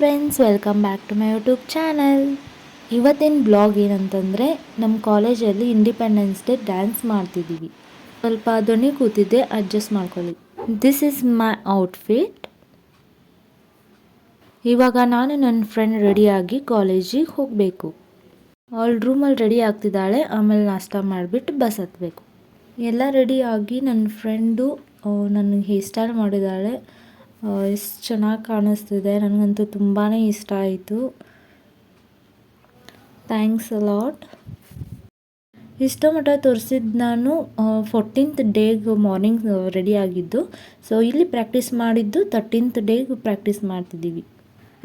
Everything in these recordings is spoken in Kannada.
Friends, welcome back to my YouTube channel. ಇವತ್ತಿನ ಬ್ಲಾಗ್ ಏನಂತಂದರೆ, ನಮ್ಮ ಕಾಲೇಜಲ್ಲಿ ಇಂಡಿಪೆಂಡೆನ್ಸ್ ಡೇ ಡ್ಯಾನ್ಸ್ ಮಾಡ್ತಿದ್ದೀವಿ. ಸ್ವಲ್ಪ ದೊಣ್ಣೆ ಕೂತಿದ್ದೆ, ಅಡ್ಜಸ್ಟ್ ಮಾಡ್ಕೊಳ್ಳಿ. This is my outfit. ಇವಾಗ ನಾನು ನನ್ನ ಫ್ರೆಂಡ್ ರೆಡಿಯಾಗಿ ಕಾಲೇಜಿಗೆ ಹೋಗಬೇಕು. ಅವಳು ರೂಮಲ್ಲಿ ರೆಡಿ ಆಗ್ತಿದ್ದಾಳೆ. ಆಮೇಲೆ ನಾಷ್ಟ ಮಾಡಿಬಿಟ್ಟು ಬಸ್ ಹತ್ತಬೇಕು. ಎಲ್ಲ ರೆಡಿಯಾಗಿ ನನ್ನ ಫ್ರೆಂಡು ನನಗೆ ಹೇರ್ ಸ್ಟೈಲ್ ಮಾಡಿದ್ದಾಳೆ. ಎಷ್ಟು ಚೆನ್ನಾಗಿ ಕಾಣಿಸ್ತಿದೆ, ನನಗಂತೂ ತುಂಬಾ ಇಷ್ಟ ಆಯಿತು. Thanks a lot. ಇಷ್ಟೋ ಮಟ್ಟ ತೋರಿಸಿದ್ದು ನಾನು 14th ಡೇಗೆ ಮಾರ್ನಿಂಗ್ ರೆಡಿ ಆಗಿದ್ದು. ಸೊ ಇಲ್ಲಿ ಪ್ರಾಕ್ಟೀಸ್ ಮಾಡಿದ್ದು 13th ಡೇಗೆ ಪ್ರಾಕ್ಟೀಸ್ ಮಾಡ್ತಿದ್ದೀವಿ.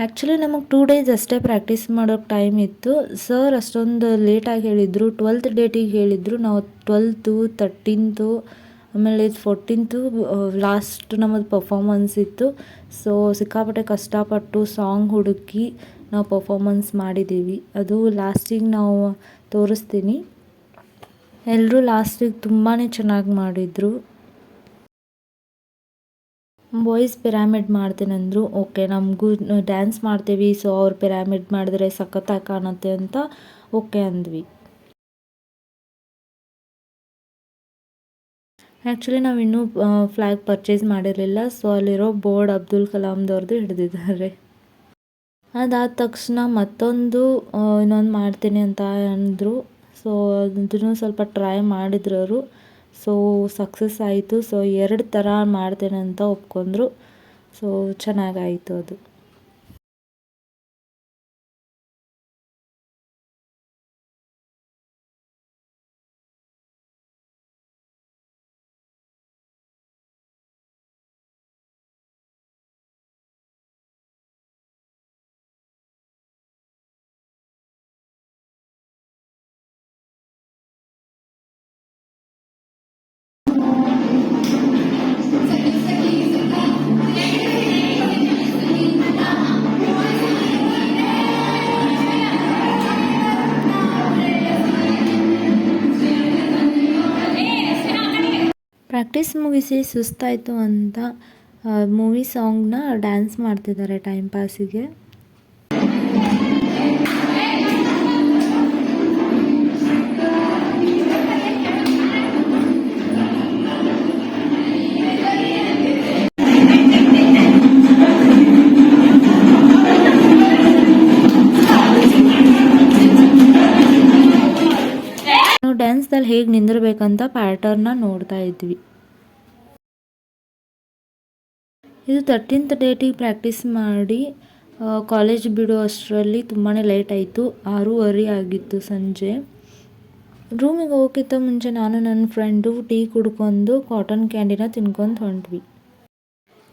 ಆ್ಯಕ್ಚುಲಿ ನಮಗೆ 2 ಡೇಸ್ ಅಷ್ಟೇ ಪ್ರಾಕ್ಟೀಸ್ ಮಾಡೋಕ್ಕೆ ಟೈಮ್ ಇತ್ತು. ಸರ್ ಅಷ್ಟೊಂದು ಲೇಟಾಗಿ ಹೇಳಿದರು. 12th ಡೇಟಿಗೆ ಹೇಳಿದರು. ನಾವು 12th 13th ಆಮೇಲೆ 14th ಲಾಸ್ಟ್ ನಮ್ಮದು ಪರ್ಫಾರ್ಮೆನ್ಸ್ ಇತ್ತು. ಸೊ ಸಿಕ್ಕಾಪಟ್ಟೆ ಕಷ್ಟಪಟ್ಟು ಸಾಂಗ್ ಹುಡುಕಿ ನಾವು ಪರ್ಫಾರ್ಮೆನ್ಸ್ ಮಾಡಿದ್ದೀವಿ. ಅದು ಲಾಸ್ಟಿಗೆ ನಾವು ತೋರಿಸ್ತೀನಿ. ಎಲ್ಲರೂ ಲಾಸ್ಟಿಗೆ ತುಂಬಾ ಚೆನ್ನಾಗಿ ಮಾಡಿದರು. ಬಾಯ್ಸ್ ಪಿರಾಮಿಡ್ ಮಾಡ್ತೀನಂದರು. ಓಕೆ, ನಮಗೂ ಡ್ಯಾನ್ಸ್ ಮಾಡ್ತೀವಿ, ಸೊ ಅವ್ರು ಪಿರಾಮಿಡ್ ಮಾಡಿದ್ರೆ ಸಖತ್ತಾಗಿ ಕಾಣುತ್ತೆ ಅಂತ ಓಕೆ ಅಂದ್ವಿ. ಆ್ಯಕ್ಚುಲಿ ನಾವು ಇನ್ನೂ ಫ್ಲ್ಯಾಗ್ ಪರ್ಚೇಸ್ ಮಾಡಿರಲಿಲ್ಲ. ಸೊ ಅಲ್ಲಿರೋ ಬೋರ್ಡ್ ಅಬ್ದುಲ್ ಕಲಾಮ್ದವ್ರದ್ದು ಹಿಡಿದಿದ್ದಾರೆ. ಅದಾದ ತಕ್ಷಣ ಮತ್ತೊಂದು ಇನ್ನೊಂದು ಮಾಡ್ತೀನಿ ಅಂತ ಅಂದರು. ಸೊ ಅದನ್ನು ಸ್ವಲ್ಪ ಟ್ರೈ ಮಾಡಿದ್ರು ಅವರು. ಸೊ ಸಕ್ಸಸ್ ಆಯಿತು. ಸೊ 2 ಥರ ಮಾಡ್ತೇನೆ ಅಂತ ಒಪ್ಕೊಂಡ್ರು. ಸೊ ಚೆನ್ನಾಗಾಯಿತು ಅದು. ಪ್ರಾಕ್ಟೀಸ್ ಮುಗಿಸಿ ಸುಸ್ತಾಯಿತು ಅಂತ ಮೂವಿ ಸಾಂಗ್ನ ಡ್ಯಾನ್ಸ್ ಮಾಡ್ತಿದ್ದಾರೆ ಟೈಮ್ ಪಾಸಿಗೆ. ನಾವು ಡ್ಯಾನ್ಸ್ದಲ್ಲಿ ಹೇಗೆ ನಿಂದಿರ್ಬೇಕಂತ ಪ್ಯಾಟರ್ನ ನೋಡ್ತಾ ಇದ್ವಿ. ಇದು 13th ಡೇಟಿಗೆ ಪ್ರಾಕ್ಟೀಸ್ ಮಾಡಿ ಕಾಲೇಜ್ ಬಿಡೋ ಅಷ್ಟರಲ್ಲಿ ತುಂಬಾ ಲೇಟ್ ಆಯಿತು. 6:30 ಆಗಿತ್ತು ಸಂಜೆ. ರೂಮಿಗೆ ಹೋಗೋಕ್ಕಿಂತ ಮುಂಚೆ ನಾನು ನನ್ನ ಫ್ರೆಂಡು ಟೀ ಕುಡ್ಕೊಂಡು ಕಾಟನ್ ಕ್ಯಾಂಡಿನ ತಿನ್ಕೊಂಡು ಹೊಂಟ್ವಿ.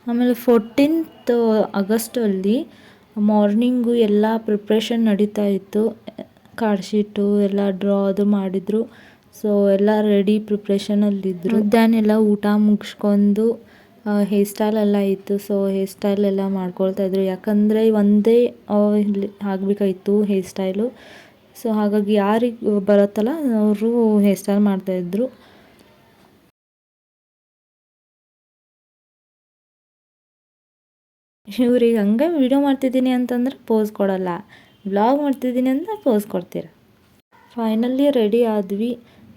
ಆಮೇಲೆ 14th ಆಗಸ್ಟಲ್ಲಿ ಮಾರ್ನಿಂಗು ಎಲ್ಲ ಪ್ರಿಪ್ರೇಷನ್ ನಡೀತಾ ಇತ್ತು. ಕಾರ್ಡ್ ಶೀಟು ಎಲ್ಲ ಡ್ರಾ ಅದು ಮಾಡಿದರು. ಸೊ ಎಲ್ಲ ರೆಡಿ ಪ್ರಿಪ್ರೇಷನಲ್ಲಿದ್ದರು. ಮಧ್ಯಾಹ್ನ ಎಲ್ಲ ಊಟ ಮುಗಿಸ್ಕೊಂಡು ಹೇರ್ ಸ್ಟೈಲ್ ಎಲ್ಲ ಇತ್ತು. ಸೊ ಹೇರ್ ಸ್ಟೈಲ್ ಎಲ್ಲ ಮಾಡ್ಕೊಳ್ತಾಯಿದ್ರು. ಯಾಕಂದರೆ ಒಂದೇ ಆಗಬೇಕಾಯಿತು ಹೇರ್ ಸ್ಟೈಲು. ಸೊ ಹಾಗಾಗಿ ಯಾರಿಗೆ ಬರುತ್ತಲ್ಲ ಅವರು ಹೇರ್ ಸ್ಟೈಲ್ ಮಾಡ್ತಾಯಿದ್ರು. ಇವ್ರಿಗೆ ಹಂಗೆ ವಿಡಿಯೋ ಮಾಡ್ತಿದ್ದೀನಿ ಅಂತಂದ್ರೆ ಪೋಸ್ ಕೊಡೋಲ್ಲ, ವ್ಲಾಗ್ ಮಾಡ್ತಿದ್ದೀನಿ ಅಂದರೆ ಪೋಸ್ ಕೊಡ್ತೀರ. ಫೈನಲಿ ರೆಡಿ ಆದ್ವಿ.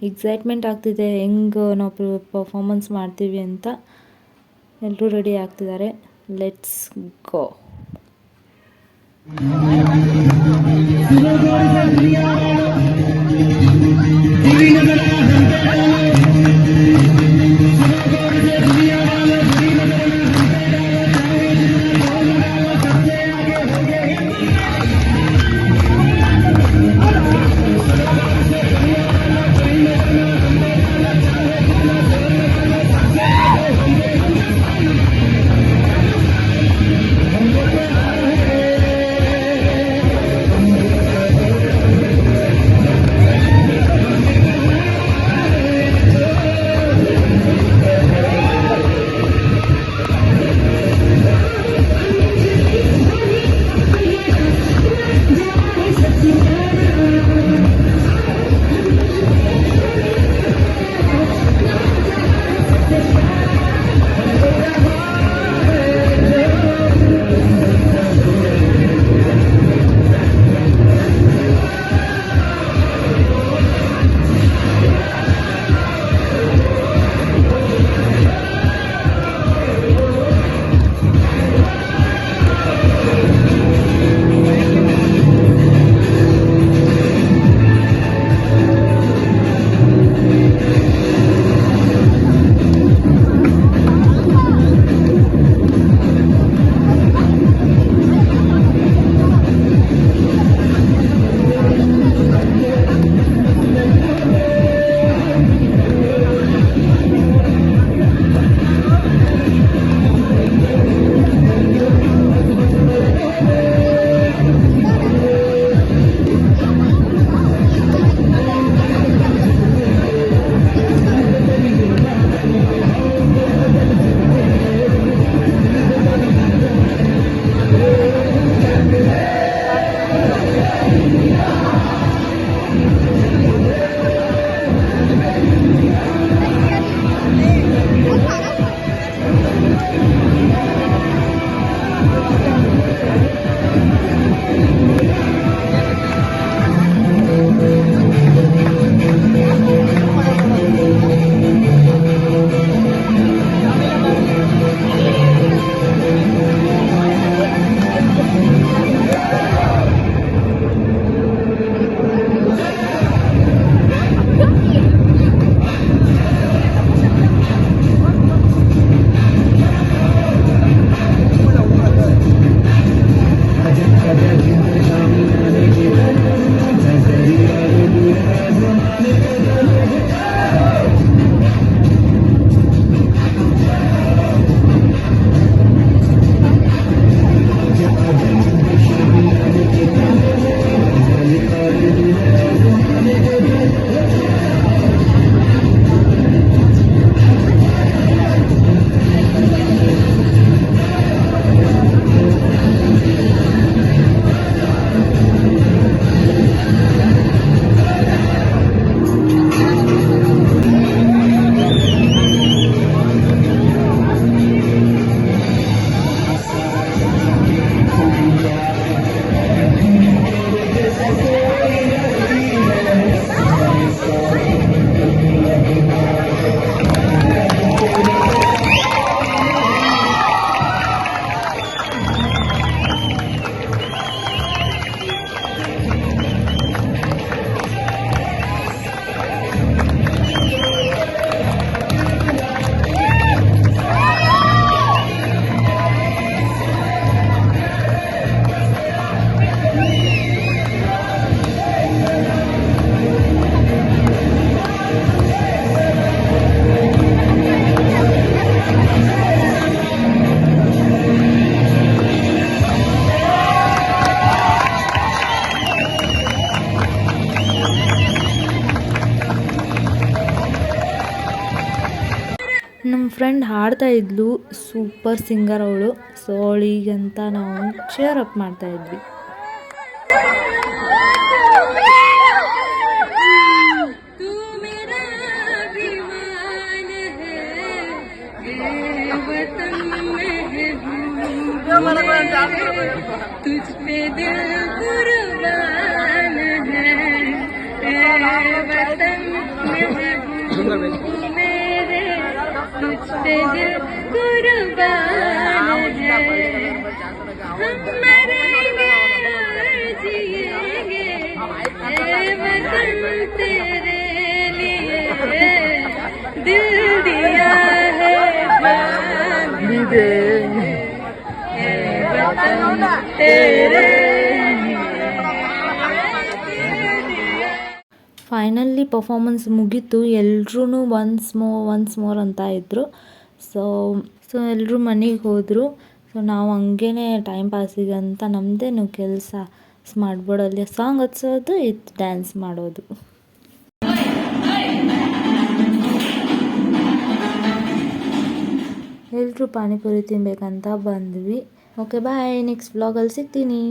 ಎಕ್ಸೈಟ್ಮೆಂಟ್ ಆಗ್ತಿದೆ ಹೆಂಗೆ ನಾವು ಪರ್ಫಾರ್ಮೆನ್ಸ್ ಮಾಡ್ತೀವಿ ಅಂತ. ಎಲ್ಲರೂ ರೆಡಿ ಆಗ್ತಿದ್ದಾರೆ. Let's go. ಹಾಡ್ತಾ ಇದ್ಲು, ಸೂಪರ್ ಸಿಂಗರ್ ಅವಳು. ಸೊ ಅವಳಿಗಂತ ನಾವು ಚೇರ್ ಅಪ್ ಮಾಡ್ತಾ ಇದ್ವಿ. तुझ पे दिल कुर्बान है, वतन मेरे, तुझ पे दिल कुर्बान है. हम मरेंगे और जिएंगे, वतन तेरे लिए दिल दिया है जान देंगे. ಫೈನಲಿ ಪರ್ಫಾರ್ಮೆನ್ಸ್ ಮುಗೀತು. ಎಲ್ರೂ ಒನ್ಸ್ ಮೋರ್ ಅಂತ ಇದ್ದರು. ಸೊ ಎಲ್ಲರೂ ಮನೆಗೆ ಹೋದರು. ಸೊ ನಾವು ಹಂಗೇ ಟೈಮ್ ಪಾಸಿಗೆ ಅಂತ ನಮ್ಮದೇನು ಕೆಲಸ ಸ್ಮಾರ್ಟ್ ಬೋರ್ಡಲ್ಲಿ ಸಾಂಗ್ ಹಚ್ಚೋದು, ಇದು ಡ್ಯಾನ್ಸ್ ಮಾಡೋದು. ಎಲ್ಲರೂ ಪಾನಿಪುರಿ ತಿನ್ಬೇಕಂತ ಬಂದ್ವಿ. ಓಕೆ ಬಾಯ್, ನೆಕ್ಸ್ಟ್ ವ್ಲಾಗಲ್ಲಿ ಸಿಗ್ತೀನಿ.